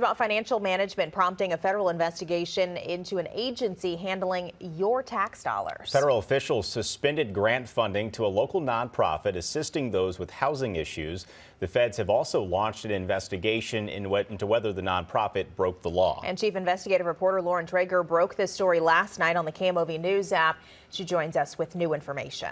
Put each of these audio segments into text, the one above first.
about financial management prompting a federal investigation into an agency handling your tax dollars. Federal officials suspended grant funding to a local nonprofit assisting those with housing issues. The feds have also launched an investigation into whether the nonprofit broke the law. And Chief Investigative Reporter Lauren Traeger broke this story last night on the KMOV News app. She joins us with new information.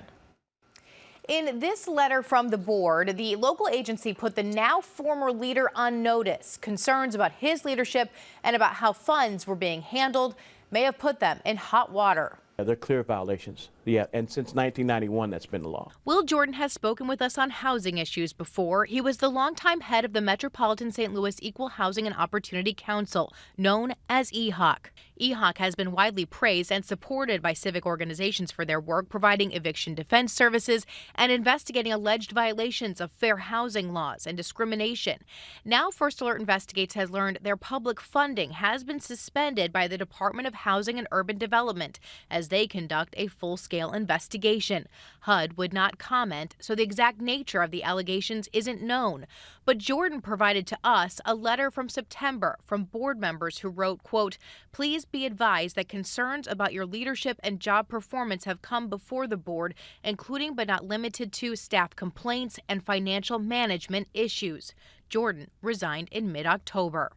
In this letter from the board, the local agency put the now former leader on notice. Concerns about his leadership and about how funds were being handled may have put them in hot water. They're clear violations. Yeah, and since 1991, that's been the law. Will Jordan has spoken with us on housing issues before. He was the longtime head of the Metropolitan St. Louis Equal Housing and Opportunity Council, known as EHOC. EHOC has been widely praised and supported by civic organizations for their work providing eviction defense services and investigating alleged violations of fair housing laws and discrimination. Now, First Alert Investigates has learned their public funding has been suspended by the Department of Housing and Urban Development as they conduct a full-scale investigation. HUD would not comment, so the exact nature of the allegations isn't known. But Jordan provided to us a letter from September from board members who wrote, quote, "Please be advised that concerns about your leadership and job performance have come before the board, including but not limited to staff complaints and financial management issues." Jordan resigned in mid-October.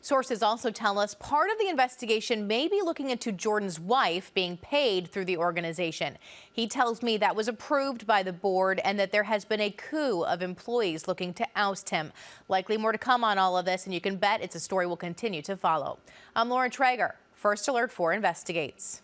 Sources also tell us part of the investigation may be looking into Jordan's wife being paid through the organization. He tells me that was approved by the board and that there has been a coup of employees looking to oust him. Likely more to come on all of this, and you can bet it's a story we'll continue to follow. I'm Lauren Traeger, First Alert 4 Investigates.